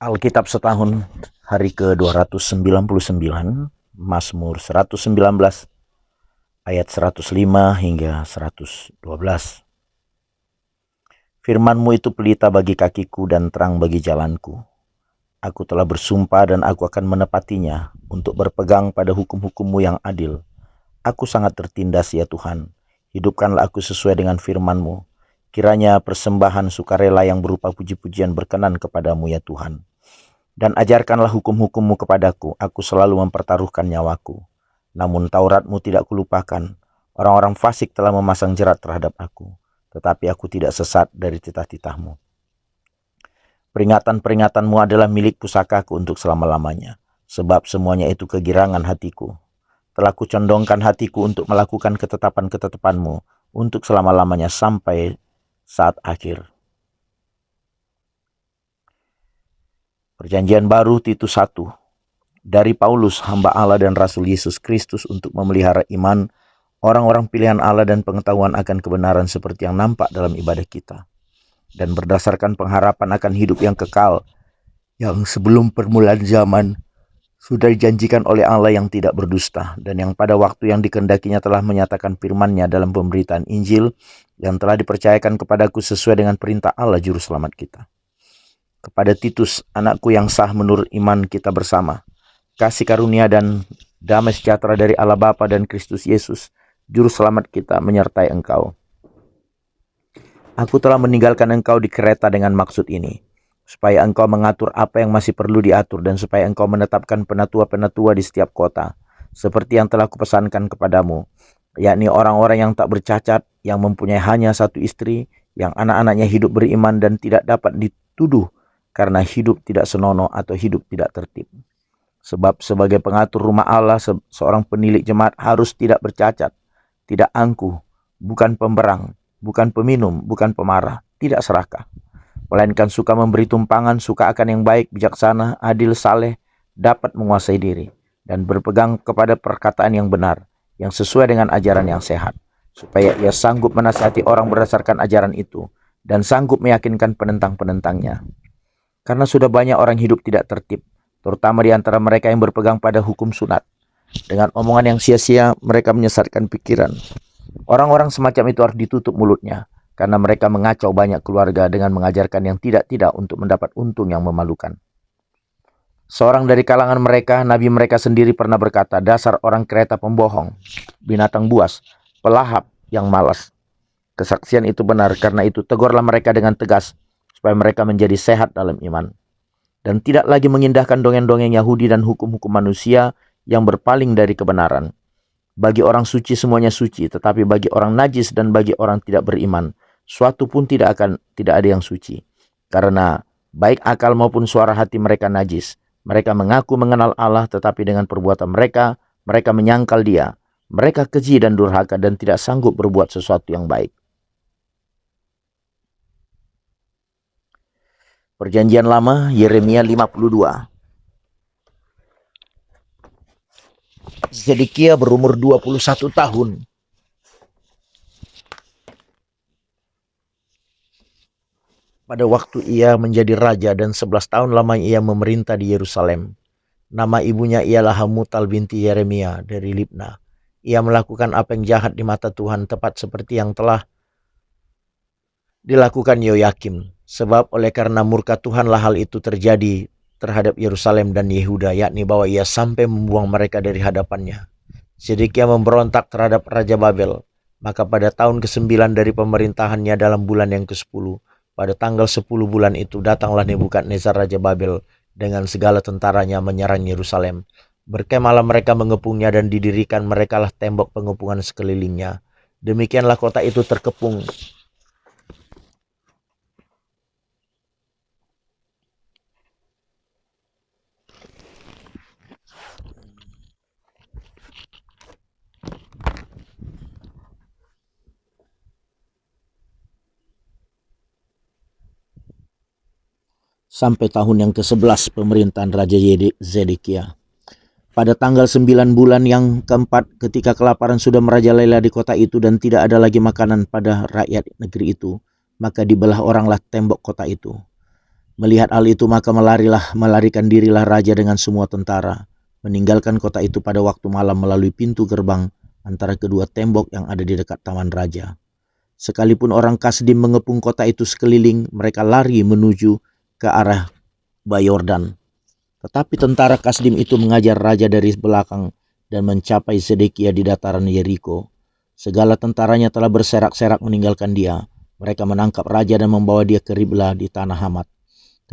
Alkitab setahun hari ke-299, Mazmur 119 ayat 105 hingga 112. Firman-Mu itu pelita bagi kakiku dan terang bagi jalanku. Aku telah bersumpah dan aku akan menepatinya untuk berpegang pada hukum-hukum-Mu yang adil. Aku sangat tertindas ya Tuhan. Hidupkanlah aku sesuai dengan firman-Mu. Kiranya persembahan sukarela yang berupa puji-pujian berkenan kepadamu ya Tuhan. Dan ajarkanlah hukum-hukum-Mu kepadaku, aku selalu mempertaruhkan nyawaku. Namun Taurat-Mu tidak kulupakan. Orang-orang fasik telah memasang jerat terhadap aku, tetapi aku tidak sesat dari titah-titah-Mu. Peringatan-peringatan-Mu adalah milik pusakaku untuk selama-lamanya, sebab semuanya itu kegirangan hatiku. Telah kucondongkan hatiku untuk melakukan ketetapan-ketetapan-Mu, untuk selama-lamanya sampai saat akhir. Perjanjian baru Titus 1. Dari Paulus, hamba Allah dan Rasul Yesus Kristus untuk memelihara iman orang-orang pilihan Allah dan pengetahuan akan kebenaran seperti yang nampak dalam ibadah kita. Dan berdasarkan pengharapan akan hidup yang kekal, yang sebelum permulaan zaman sudah dijanjikan oleh Allah yang tidak berdusta, dan yang pada waktu yang dikehendakinya telah menyatakan firman-Nya dalam pemberitaan Injil yang telah dipercayakan kepadaku sesuai dengan perintah Allah Juru Selamat kita. Kepada Titus, anakku yang sah menurut iman kita bersama, kasih karunia dan damai sejahtera dari Allah Bapa dan Kristus Yesus, Juru Selamat kita, menyertai engkau. Aku telah meninggalkan engkau di Kreta dengan maksud ini, supaya engkau mengatur apa yang masih perlu diatur dan supaya engkau menetapkan penatua-penatua di setiap kota, seperti yang telah kupesankan kepadamu, yakni orang-orang yang tak bercacat, yang mempunyai hanya satu istri, yang anak-anaknya hidup beriman dan tidak dapat dituduh karena hidup tidak senonoh atau hidup tidak tertib. Sebab sebagai pengatur rumah Allah, seorang penilik jemaat harus tidak bercacat, tidak angkuh, bukan pemberang, bukan peminum, bukan pemarah, tidak serakah, melainkan suka memberi tumpangan, suka akan yang baik, bijaksana, adil, saleh, dapat menguasai diri, dan berpegang kepada perkataan yang benar, yang sesuai dengan ajaran yang sehat, supaya ia sanggup menasihati orang berdasarkan ajaran itu, dan sanggup meyakinkan penentang-penentangnya. Karena sudah banyak orang hidup tidak tertib, terutama di antara mereka yang berpegang pada hukum sunat. Dengan omongan yang sia-sia, mereka menyesatkan pikiran. Orang-orang semacam itu harus ditutup mulutnya, karena mereka mengacau banyak keluarga dengan mengajarkan yang tidak-tidak untuk mendapat untung yang memalukan. Seorang dari kalangan mereka, nabi mereka sendiri pernah berkata, dasar orang Kreta pembohong, binatang buas, pelahap yang malas. Kesaksian itu benar, karena itu tegurlah mereka dengan tegas, supaya mereka menjadi sehat dalam iman, dan tidak lagi mengindahkan dongeng-dongeng Yahudi dan hukum-hukum manusia yang berpaling dari kebenaran. Bagi orang suci semuanya suci, tetapi bagi orang najis dan bagi orang tidak beriman, suatu pun tidak ada yang suci. Karena baik akal maupun suara hati mereka najis. Mereka mengaku mengenal Allah, tetapi dengan perbuatan mereka menyangkal Dia. Mereka keji dan durhaka dan tidak sanggup berbuat sesuatu yang baik. Perjanjian Lama, Yeremia 52. Zedekia berumur 21 tahun. Pada waktu ia menjadi raja dan 11 tahun lamanya ia memerintah di Yerusalem. Nama ibunya ialah Hamutal binti Yeremia dari Libna. Ia melakukan apa yang jahat di mata Tuhan, tepat seperti yang telah dilakukan Yoyakim. Sebab oleh karena murka Tuhanlah hal itu terjadi terhadap Yerusalem dan Yehuda, yakni bahwa ia sampai membuang mereka dari hadapannya. Zedekia memberontak terhadap Raja Babel. Maka pada tahun ke-9 dari pemerintahannya dalam bulan yang ke-10, pada tanggal 10 bulan itu datanglah Nebukadnezar Raja Babel dengan segala tentaranya menyerang Yerusalem. Berkemahlah mereka mengepungnya dan didirikan merekalah tembok pengepungan sekelilingnya. Demikianlah kota itu terkepung sampai tahun yang ke-11 pemerintahan Raja Zedekia. Pada tanggal 9 bulan yang keempat, ketika kelaparan sudah merajalela di kota itu dan tidak ada lagi makanan pada rakyat negeri itu, maka dibelah oranglah tembok kota itu. Melihat hal itu maka melarikan dirilah raja dengan semua tentara, meninggalkan kota itu pada waktu malam melalui pintu gerbang antara kedua tembok yang ada di dekat taman raja. Sekalipun orang Kasdim mengepung kota itu sekeliling, mereka lari menuju ke arah Bayordan. Tetapi tentara Kasdim itu mengajar raja dari belakang dan mencapai Zedekia di dataran Yeriko. Segala tentaranya telah berserak-serak meninggalkan dia. Mereka menangkap raja dan membawa dia ke Ribla di tanah Hamat.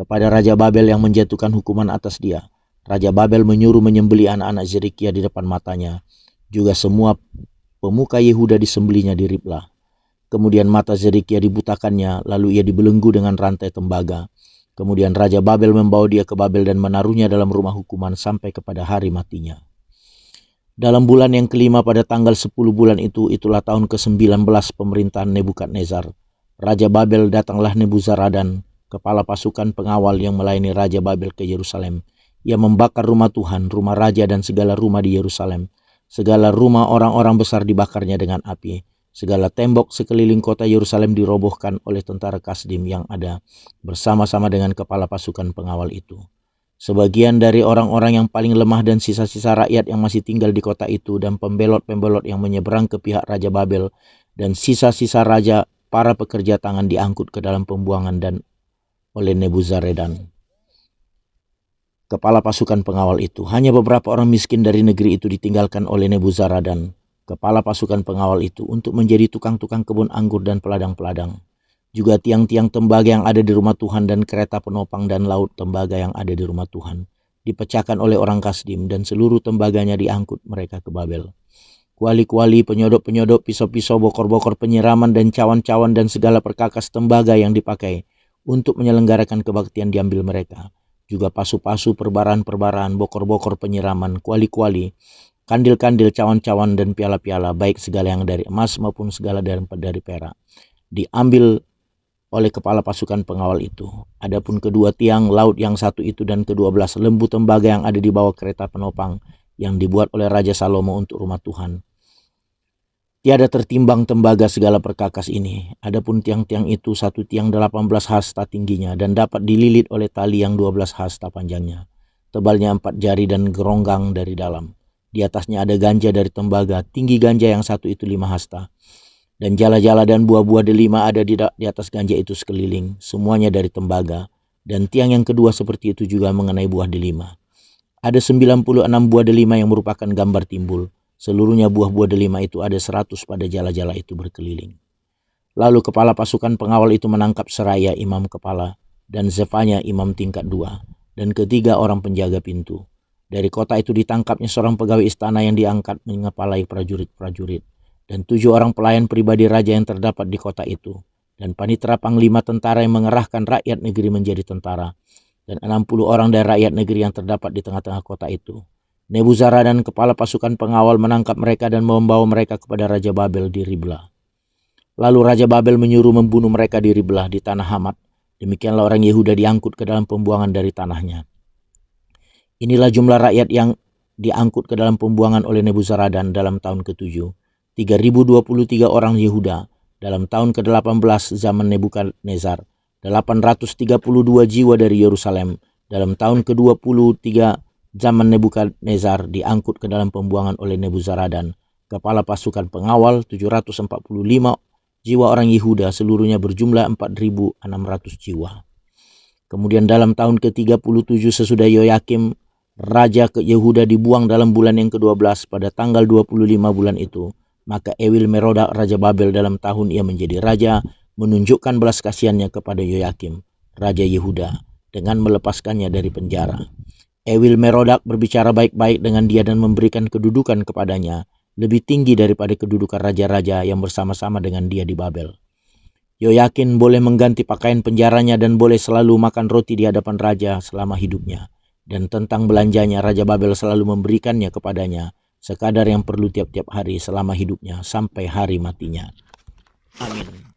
Kepada Raja Babel yang menjatuhkan hukuman atas dia, Raja Babel menyuruh menyembeli anak-anak Zedekia di depan matanya. Juga semua pemuka Yehuda disembelinya di Ribla. Kemudian mata Zedekia dibutakannya, lalu ia dibelenggu dengan rantai tembaga. Kemudian Raja Babel membawa dia ke Babel dan menaruhnya dalam rumah hukuman sampai kepada hari matinya. Dalam bulan yang kelima pada tanggal 10 bulan itu, itulah tahun ke-19 pemerintahan Nebukadnezar. Raja Babel datanglah Nebuzaradan, kepala pasukan pengawal yang melayani Raja Babel ke Yerusalem. Ia membakar rumah Tuhan, rumah raja dan segala rumah di Yerusalem. Segala rumah orang-orang besar dibakarnya dengan api. Segala tembok sekeliling kota Yerusalem dirobohkan oleh tentara Kasdim yang ada bersama-sama dengan kepala pasukan pengawal itu. Sebagian dari orang-orang yang paling lemah dan sisa-sisa rakyat yang masih tinggal di kota itu dan pembelot-pembelot yang menyeberang ke pihak Raja Babel dan sisa-sisa raja para pekerja tangan diangkut ke dalam pembuangan dan oleh Nebuzaradan, kepala pasukan pengawal itu. Hanya beberapa orang miskin dari negeri itu ditinggalkan oleh Nebuzaradan, kepala pasukan pengawal itu, untuk menjadi tukang-tukang kebun anggur dan peladang-peladang. Juga tiang-tiang tembaga yang ada di rumah Tuhan dan kereta penopang dan laut tembaga yang ada di rumah Tuhan dipecahkan oleh orang Kasdim dan seluruh tembaganya diangkut mereka ke Babel. Kuali-kuali, penyodok-penyodok, pisau-pisau, bokor-bokor penyiraman dan cawan-cawan dan segala perkakas tembaga yang dipakai untuk menyelenggarakan kebaktian diambil mereka. Juga pasu-pasu, perbaran-perbaran, bokor-bokor penyiraman, kuali-kuali, kandil-kandil, cawan-cawan dan piala-piala, baik segala yang dari emas maupun segala dari perak, diambil oleh kepala pasukan pengawal itu. Adapun kedua tiang laut yang satu itu dan ke-12 lembu tembaga yang ada di bawah kereta penopang yang dibuat oleh Raja Salomo untuk rumah Tuhan, tiada tertimbang tembaga segala perkakas ini. Adapun tiang-tiang itu satu tiang 18 hasta tingginya dan dapat dililit oleh tali yang 12 hasta panjangnya. Tebalnya 4 jari dan geronggang dari dalam. Di atasnya ada ganja dari tembaga, tinggi ganja yang satu itu 5 hasta. Dan jala-jala dan buah-buah delima ada di atas ganja itu sekeliling, semuanya dari tembaga. Dan tiang yang kedua seperti itu juga mengenai buah delima. Ada 96 buah delima yang merupakan gambar timbul. Seluruhnya buah-buah delima itu ada 100 pada jala-jala itu berkeliling. Lalu kepala pasukan pengawal itu menangkap Seraya imam kepala dan Zefanya imam tingkat 2 dan ketiga orang penjaga pintu. Dari kota itu ditangkapnya seorang pegawai istana yang diangkat mengepalai prajurit-prajurit dan 7 orang pelayan pribadi raja yang terdapat di kota itu dan panitera panglima tentara yang mengerahkan rakyat negeri menjadi tentara dan 60 orang dari rakyat negeri yang terdapat di tengah-tengah kota itu. Nebuzaradan kepala pasukan pengawal menangkap mereka dan membawa mereka kepada Raja Babel di Ribla. Lalu Raja Babel menyuruh membunuh mereka di Ribla di tanah Hamat. Demikianlah orang Yehuda diangkut ke dalam pembuangan dari tanahnya. Inilah jumlah rakyat yang diangkut ke dalam pembuangan oleh Nebuzaradan dalam tahun ke-7. 3.023 orang Yehuda dalam tahun ke-18 zaman Nebukadnezar. 832 jiwa dari Yerusalem dalam tahun ke-23 zaman Nebukadnezar diangkut ke dalam pembuangan oleh Nebuzaradan, kepala pasukan pengawal. 745 jiwa orang Yehuda, seluruhnya berjumlah 4.600 jiwa. Kemudian dalam tahun ke-37 sesudah Yoyakim raja ke Yehuda dibuang dalam bulan yang ke-12 pada tanggal 25 bulan itu, maka Ewil Merodak Raja Babel dalam tahun ia menjadi raja menunjukkan belas kasihannya kepada Yoyakim Raja Yehuda dengan melepaskannya dari penjara. Ewil Merodak berbicara baik-baik dengan dia dan memberikan kedudukan kepadanya lebih tinggi daripada kedudukan raja-raja yang bersama-sama dengan dia di Babel. Yoyakin boleh mengganti pakaian penjaranya dan boleh selalu makan roti di hadapan raja selama hidupnya. Dan tentang belanjanya Raja Babel selalu memberikannya kepadanya sekadar yang perlu tiap-tiap hari selama hidupnya sampai hari matinya. Amin.